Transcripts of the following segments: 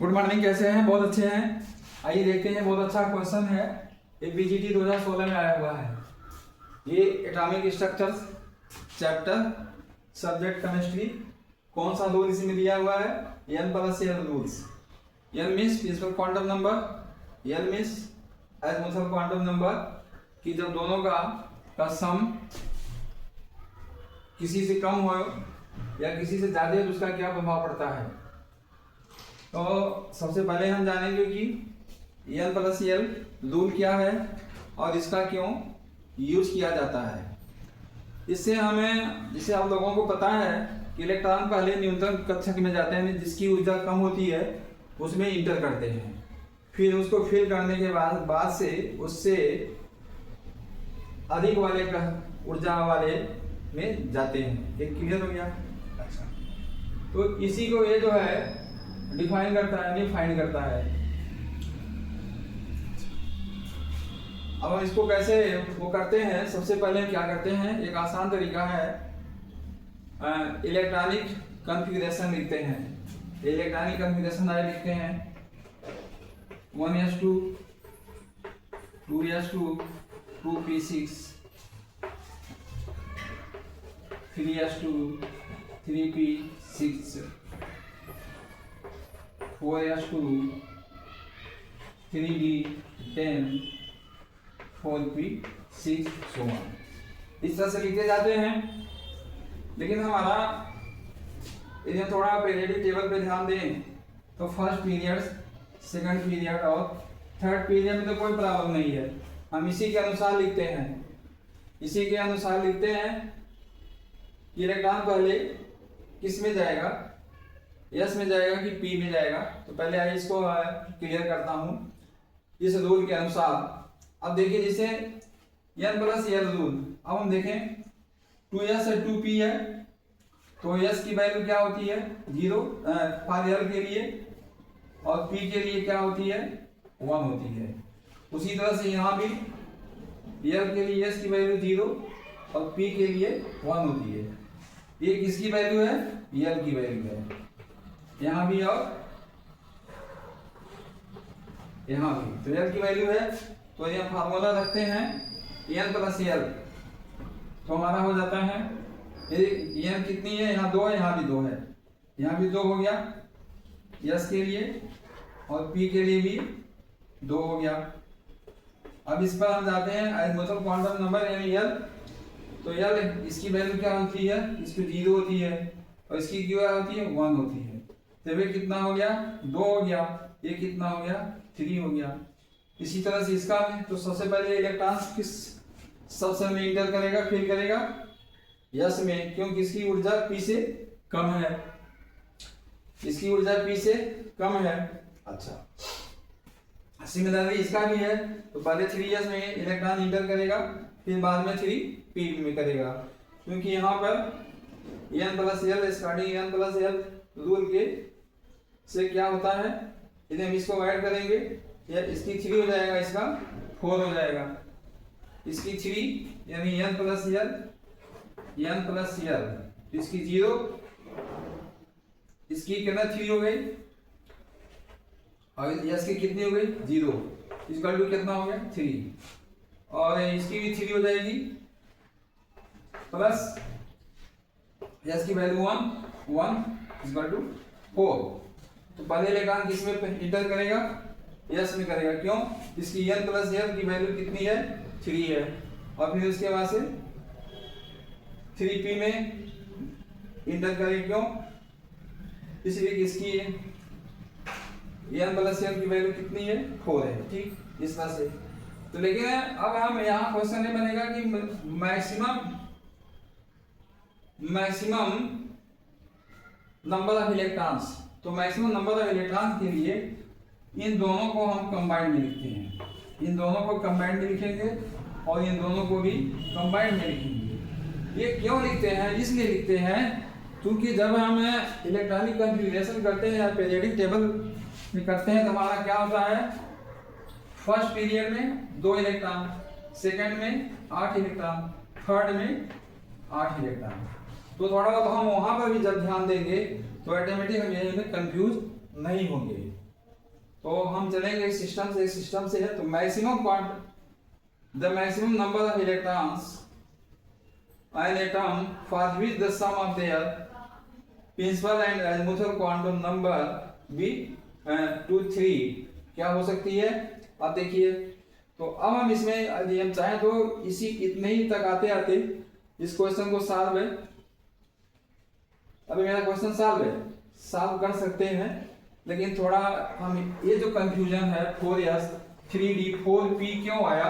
Good morning, कैसे हैं? बहुत अच्छे हैं। आइए देखते हैं, बहुत अच्छा क्वेश्चन है, ये बीजीटी 2016 में आया हुआ है। ये atomic structures chapter subject chemistry, कौन सा रूल इसमें दिया हुआ है? n plus l rules. n means principal quantum number, l means azimuthal quantum number, कि जब दोनों का सम किसी से कम हो या किसी से ज्यादा है तो उसका क्या प्रभाव पड़ता है। तो सबसे पहले हम जानेंगे कि n प्लस l रूल क्या है और इसका क्यों यूज किया जाता है। इससे हमें, जिसे आप लोगों को पता है कि इलेक्ट्रॉन पहले न्यूनतम कक्षक में जाते हैं, जिसकी ऊर्जा कम होती है उसमें इंटर करते हैं, फिर उसको फिल करने के बाद से उससे अधिक वाले ऊर्जा वाले में जाते हैं। एक क्लियर हो गया? अच्छा, तो इसी को ये जो है डिफाइन करता है, नहीं फाइंड करता है। अब हम इसको कैसे वो करते हैं, सबसे पहले क्या करते हैं, एक आसान तरीका है, इलेक्ट्रॉनिक कॉन्फ़िगरेशन लिखते हैं। इलेक्ट्रॉनिक कॉन्फ़िगरेशन आए लिखते हैं 1s2 2s2 2p6 3s2 3p6 4s2 3d10 4p6 so on। इस तरह से लिखते जाते हैं। लेकिन हमारा इन्हें थोड़ा पीरियडिक टेबल पे ध्यान दें तो फर्स्ट पीरियड, सेकंड पीरियड और थर्ड पीरियड में तो कोई प्रॉब्लम नहीं है, हम इसी के अनुसार लिखते हैं। इसी के अनुसार लिखते हैं कि इलेक्ट्रॉन पहले किस में जाएगा, यस में जाएगा कि पी में जाएगा। तो पहले आइए इसको क्लियर करता हूँ इस रूल के अनुसार। अब देखिए, जैसे n प्लस l रूल, अब हम देखें 2s से 2p है तो s की वैल्यू क्या होती है 0 फॉर l के लिए, और p के लिए क्या होती है 1 होती है। उसी तरह से यहाँ भी l के लिए s की वैल्यू 0 और p के लिए 1 होती है। ये किसकी वैल्यू है? l की वैल्यू है। यहाँ भी और यहाँ भी तो l की वैल्यू है, तो यहाँ फार्मूला रखते हैं n प्लस l, तो हमारा हो जाता है n कितनी है, यहाँ 2 है, यहाँ भी 2 है, यहाँ भी 2 हो गया s के लिए, और p के लिए भी 2 हो गया। अब इस पर हम जाते हैं एजमुथल क्वांटम नंबर यानी l। तो l इसकी वैल्यू क्या होती है, इसकी 0 होती है, और इसकी क्या होती है 1 होती है। तो ये कितना हो गया 2 हो गया, ये कितना हो गया 3 हो गया। इसी तरह से इसका भी, तो सबसे पहले इलेक्ट्रॉन किस सबसे में इंटर करेगा, फिल करेगा यस में, क्योंकि इसकी ऊर्जा p से कम है, इसकी ऊर्जा p से कम है। अच्छा, सिमिलरली इसका भी है, तो पहले 3s में इलेक्ट्रॉन इंटर करेगा, फिर बाद में 3p में करेगा, क्योंकि यहाँ पर n plus l starting n plus l rule के से क्या होता है, यदि हम इसको ऐड करेंगे या इसकी 3 हो जाएगा, इसका 4 हो जाएगा, इसकी 3 यानी n प्लस l, इसकी 0, इसकी कितना 3 हो गई, और यस की कितनी हो गई 0, इसका वैल्यू कितना हो गया 3, और इसकी भी 3 हो जाएगी, प्लस यस की वैल्यू 1 इसका वैल्यू 4। तो पहले इलेक्ट्रॉन किस में इंटर करेगा, यस में करेगा, क्यों, इसकी n प्लस l की वैल्यू कितनी है 3 है, और फिर उसके बाद से 3p में इंटर करेगा, क्यों, इसलिए इसकी n प्लस l की वैल्यू कितनी है 4 है। ठीक, इस तरह से। तो लेकिन अब हम यहाँ क्वेश्चन नहीं बनेगा कि मैक्सिमम नंबर ऑफ इलेक्ट्रॉन्स, तो मैक्सिमम नंबर ऑफ इलेक्ट्रॉन्स के लिए इन दोनों को हम कंबाइंड में लिखते हैं, इन दोनों को कंबाइंड में लिखेंगे और इन दोनों को भी कंबाइंड में लिखेंगे। ये क्यों लिखते हैं? इसलिए लिखते हैं क्योंकि जब हम इलेक्ट्रॉनिक कॉन्फ़िगरेशन करते हैं या पीरियडिक टेबल में करते हैं तो हमारा क्या होता है, फर्स्ट पीरियड में 2 इलेक्ट्रॉन, सेकंड में 8 इलेक्ट्रॉन, थर्ड में 8 इलेक्ट्रॉन। तो थोड़ा बहुत हम वहां पर भी जब ध्यान देंगे तो ऑटोमेटिक हम यही में कंफ्यूज नहीं होंगे। तो हम चलेंगे सिस्टम से है। तो maximum quantum the maximum number of electrons an atom for which the sum of their principal and azimuthal quantum number be 2 3 क्या हो सकती है। अब देखिए, तो अब हम इसमें यदि हम चाहें तो इसी इतने ही तक आते आते इस क्वेश्चन को सॉल्व है, अभी मेरा क्वेश्चन सॉल्व कर सकते हैं। लेकिन थोड़ा हम ये जो कंफ्यूजन है 4s 3d 4p क्यों आया,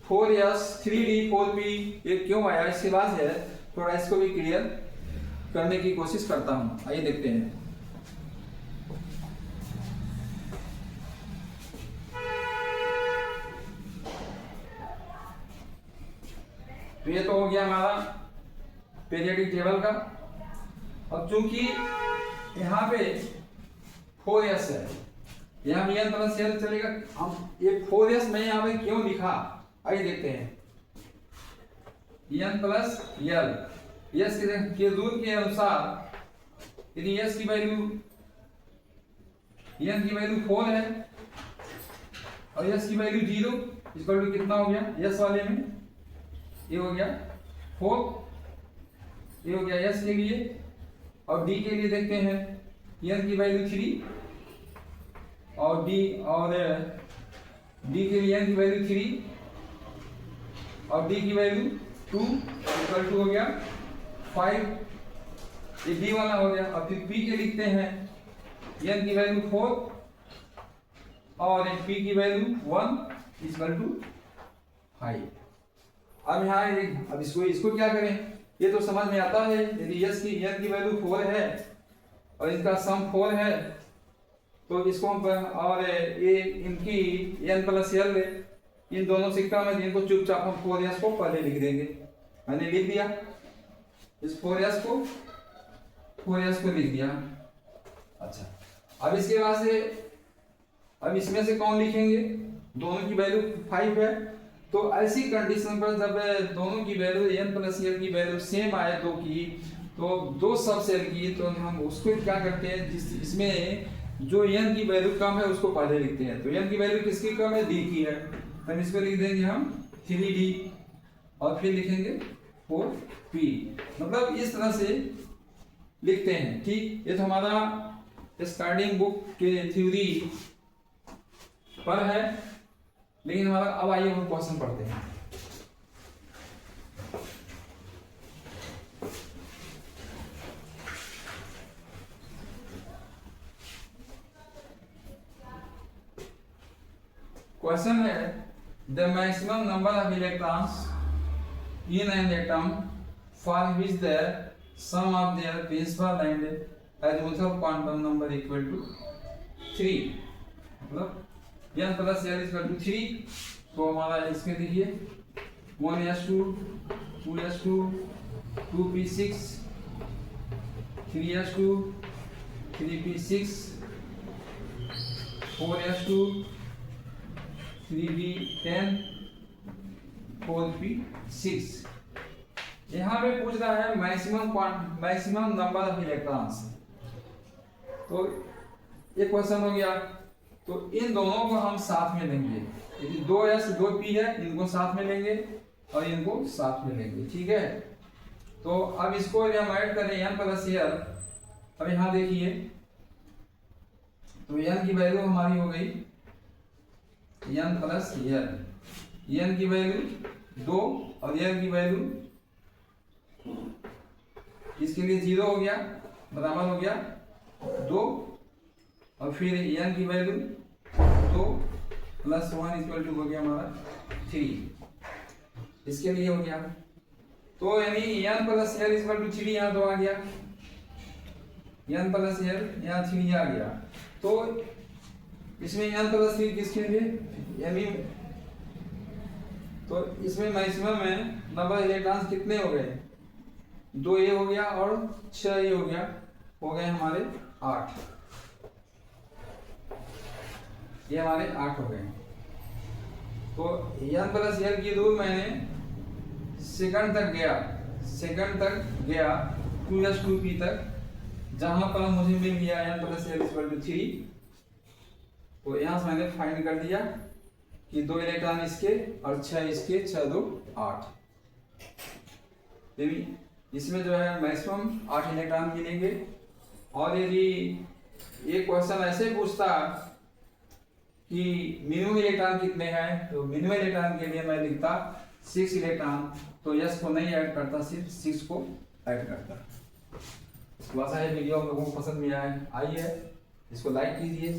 4s 3d 4p ये क्यों आया, इसके बाद है थोड़ा इसको भी क्लियर करने की कोशिश करता हूं। आइए देखते हैं। तो ये तो हो गया हमारा पीरियोडिक टेबल का। अब चूंकि यहाँ पे 4s है, यहाँ भी n प्लस l चलेगा। हम ये 4s मैं यहाँ पे क्यों लिखा, आइए देखते हैं। n प्लस l s के रूल के अनुसार यदि s की वैल्यू n की वैल्यू 4 है और s की वैल्यू 0 इक्वल टू कितना हो गया, s वाले में ये हो गया 4, ये हो गया s के लिए। और d के लिए देखते हैं n की वैल्यू 3 और d के लिए n की वैल्यू 3 और d की वैल्यू 2 इक्वल टू हो गया 5, ये d वाला हो गया। अब फिर p के लिखते हैं n की वैल्यू 4 और p की वैल्यू 1 इक्वल टू 5। अब यहाँ अब इसको क्या करें, ये तो समझ में आता है। यदि s की n की वैल्यू 4 है और इनका सम 4 है तो इसको हम और ये इनकी n प्लस l इन दोनों सिक्का में इनको चुपचाप हम 4s को पहले लिख देंगे। मैंने लिख दिया इस 4s को लिख दिया। अच्छा, अब इसके बाद से अब इसमें से कौन लिखेंगे, दोनों की वैल्यू 5 है। तो ऐसी कंडीशन पर जब दोनों की वैल्यू n प्लस l की वैल्यू सेम आए दो की, तो दो सब सेल की, तो हम उसको क्या करते हैं, इसमें जो n की वैल्यू कम है उसको पहले लिखते हैं। तो n की वैल्यू किसकी कम है, d की है, तो इसको लिख देंगे हम 3d और फिर लिखेंगे 4p। मतलब इस तरह से लिखते हैं। ठीक, ये तो हमारा स्टार्टिंग बुक के थ्योरी पर है। लेकिन हमारा अब आइए हम क्वेश्चन पढ़ते हैं। क्वेश्चन है the maximum number of electrons in an atom for which the sum of their principal and azimuthal quantum number equal to 3। मतलब n plus l equal to 3। तो हमारा इसमें देखिए 1s2 2s2 2p6 3s2 3p6 4s2 3p10 4p6। यहाँ पे पूछ रहा है मैक्सिमम नंबर ऑफ इलेक्ट्रॉन्स। तो ये क्वेश्चन हो गया। तो इन दोनों को हम साथ में लेंगे, यदि 2s 2p है इनको साथ में लेंगे और इनको साथ में लेंगे। ठीक है, तो अब इसको हम ऐड करें n प्लस l। अब यहाँ देखिए, तो n की वैल्यू हमारी हो गई n प्लस l, n की वैल्यू 2 और l की वैल्यू इसके लिए 0 हो गया, बराबर हो गया 2 और फिर n की वैल्यू 2 प्लस 1 इक्वल टू हो गया हमारा 3, इसके लिए हो गया। तो यानी n plus l equal to 3 यहाँ तो आ गया, n प्लस l यहाँ 3 आ गया। तो इसमें n प्लस 3 किसके लिए, यानी तो इसमें मैक्सिमम में नंबर इलेक्ट्रॉन्स कितने हो गए, 2 ये हो गया और 6 ये हो गए हमारे 8, ये हमारे 8 हो गए। तो n प्लस l की रूल मैंने सेकंड तक गया 2s 2p तक, जहां पर मुझे मिल गया n plus l equal to 3। तो यहाँ से मैंने फाइंड कर दिया कि 2 इलेक्ट्रॉन इसके और 6 इसके, 6 2 8। इसमें जो है मैक्सिमम 8 इलेक्ट्रॉन मिलेंगे। और यदि एक क्वेश्चन ऐसे पूछता कि मिनिमम इलेक्ट्रॉन कितने हैं, तो मिनिमम इलेक्ट्रॉन के लिए मैं लिखता 6 इलेक्ट्रॉन, तो यस को नहीं ऐड करता, सिर्फ 6 को ऐड करता। आशा है वीडियो आप लोगों को पसंद में आई है। इसको लाइक कीजिए,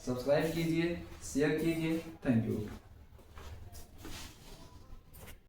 सब्सक्राइब कीजिए, शेयर कीजिए। Thank you.